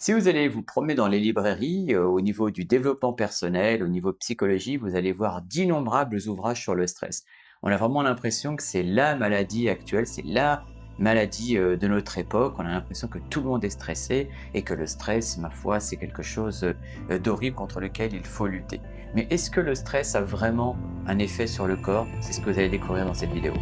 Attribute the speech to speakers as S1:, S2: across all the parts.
S1: Si vous allez vous promener dans les librairies, au niveau du développement personnel, au niveau psychologie, vous allez voir d'innombrables ouvrages sur le stress. On a vraiment l'impression que c'est la maladie actuelle, c'est la maladie de notre époque. On a l'impression que tout le monde est stressé et que le stress, ma foi, c'est quelque chose d'horrible contre lequel il faut lutter. Mais est-ce que le stress a vraiment un effet sur le corps? C'est ce que vous allez découvrir dans cette vidéo.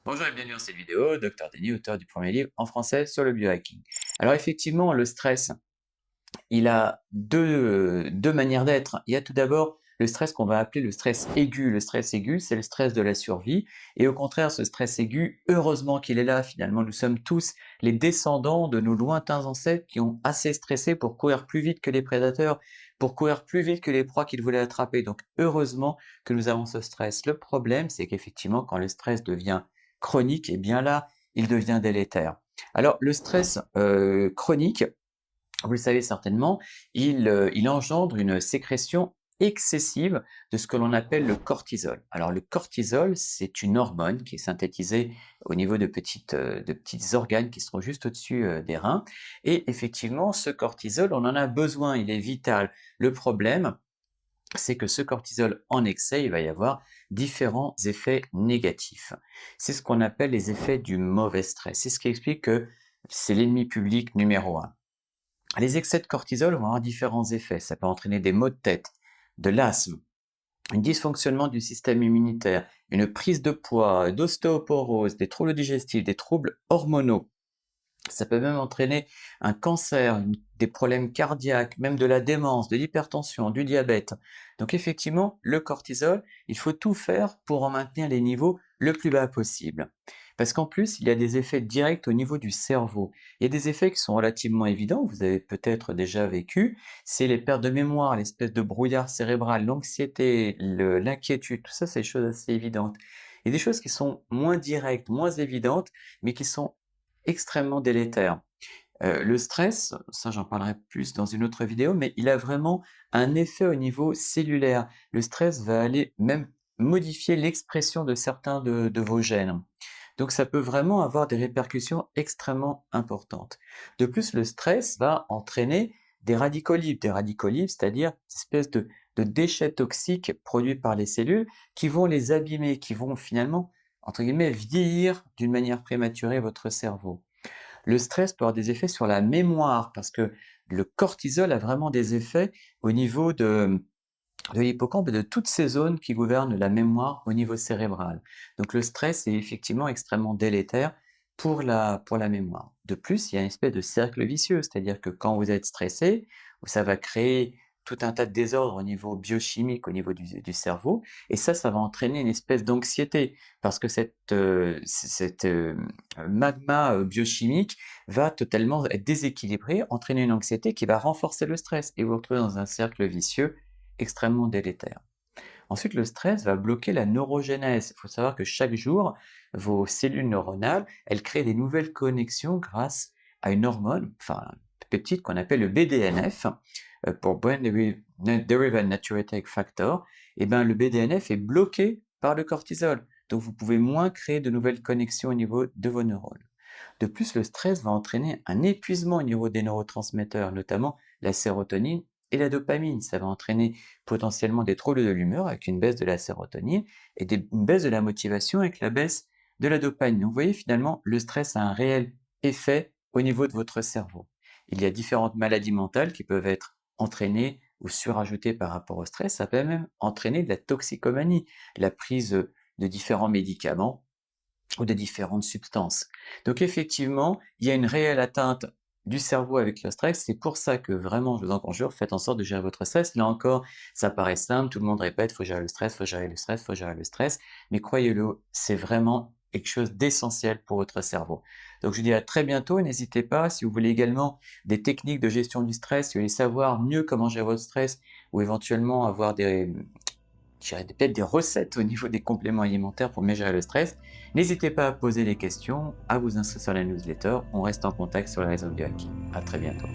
S1: Bonjour et bienvenue dans cette vidéo, Dr Denis, auteur du premier livre en français sur le biohacking. Alors effectivement, le stress, il a deux manières d'être. Il y a tout d'abord le stress qu'on va appeler le stress aigu. Le stress aigu, c'est le stress de la survie. Et au contraire, ce stress aigu, heureusement qu'il est là. Finalement, nous sommes tous les descendants de nos lointains ancêtres qui ont assez stressé pour courir plus vite que les prédateurs, pour courir plus vite que les proies qu'ils voulaient attraper. Donc, heureusement que nous avons ce stress. Le problème, c'est qu'effectivement, quand le stress devient chronique, et bien là, il devient délétère. Alors, le stress chronique, vous le savez certainement, il engendre une sécrétion excessive de ce que l'on appelle le cortisol. Alors le cortisol, c'est une hormone qui est synthétisée au niveau de petits organes qui sont juste au-dessus des reins. Et effectivement, ce cortisol, on en a besoin, il est vital. Le problème, c'est que ce cortisol en excès, il va y avoir différents effets négatifs. C'est ce qu'on appelle les effets du mauvais stress. C'est ce qui explique que c'est l'ennemi public numéro un. Les excès de cortisol vont avoir différents effets. Ça peut entraîner des maux de tête, de l'asthme, un dysfonctionnement du système immunitaire, une prise de poids, d'ostéoporose, des troubles digestifs, des troubles hormonaux. Ça peut même entraîner un cancer, des problèmes cardiaques, même de la démence, de l'hypertension, du diabète. Donc effectivement, le cortisol, il faut tout faire pour en maintenir les niveaux le plus bas possible. Parce qu'en plus, il y a des effets directs au niveau du cerveau. Il y a des effets qui sont relativement évidents, vous avez peut-être déjà vécu, c'est les pertes de mémoire, l'espèce de brouillard cérébral, l'anxiété, l'inquiétude, tout ça c'est des choses assez évidentes. Il y a des choses qui sont moins directes, moins évidentes, mais qui sont extrêmement délétère. Le stress, ça j'en parlerai plus dans une autre vidéo, mais il a vraiment un effet au niveau cellulaire. Le stress va aller même modifier l'expression de certains de vos gènes. Donc ça peut vraiment avoir des répercussions extrêmement importantes. De plus, le stress va entraîner des radicaux libres. Des radicaux libres, c'est-à-dire cette espèce de déchets toxiques produits par les cellules qui vont les abîmer, qui vont finalement, entre guillemets, vieillir d'une manière prématurée votre cerveau. Le stress peut avoir des effets sur la mémoire parce que le cortisol a vraiment des effets au niveau de l'hippocampe et de toutes ces zones qui gouvernent la mémoire au niveau cérébral. Donc le stress est effectivement extrêmement délétère pour la mémoire. De plus, il y a une espèce de cercle vicieux, c'est-à-dire que quand vous êtes stressé, ça va créer tout un tas de désordres au niveau biochimique, au niveau du cerveau, et ça va entraîner une espèce d'anxiété, parce que cette magma biochimique va totalement être déséquilibré, entraîner une anxiété qui va renforcer le stress, et vous vous retrouvez dans un cercle vicieux extrêmement délétère. Ensuite, le stress va bloquer la neurogénèse. Il faut savoir que chaque jour, vos cellules neuronales, elles créent des nouvelles connexions grâce à une hormone, enfin un peptide qu'on appelle le BDNF, pour Brain Derived Natriuretic Factor. Et ben, le BDNF est bloqué par le cortisol. Donc vous pouvez moins créer de nouvelles connexions au niveau de vos neurones. De plus, le stress va entraîner un épuisement au niveau des neurotransmetteurs, notamment la sérotonine et la dopamine. Ça va entraîner potentiellement des troubles de l'humeur avec une baisse de la sérotonine et une baisse de la motivation avec la baisse de la dopamine. Donc vous voyez, finalement, le stress a un réel effet au niveau de votre cerveau. Il y a différentes maladies mentales qui peuvent être entraînées ou surajoutées par rapport au stress. Ça peut même entraîner de la toxicomanie, la prise de différents médicaments ou de différentes substances. Donc effectivement, il y a une réelle atteinte du cerveau avec le stress. C'est pour ça que vraiment, je vous en conjure, faites en sorte de gérer votre stress. Là encore, ça paraît simple, tout le monde répète, faut gérer le stress, faut gérer le stress, faut gérer le stress. Mais croyez-le, c'est vraiment quelque chose d'essentiel pour votre cerveau. Donc je vous dis à très bientôt, n'hésitez pas, si vous voulez également des techniques de gestion du stress, si vous voulez savoir mieux comment gérer votre stress, ou éventuellement avoir peut-être des recettes au niveau des compléments alimentaires pour mieux gérer le stress. N'hésitez pas à poser des questions, à vous inscrire sur la newsletter. On reste en contact sur les réseaux biohacking. À très bientôt.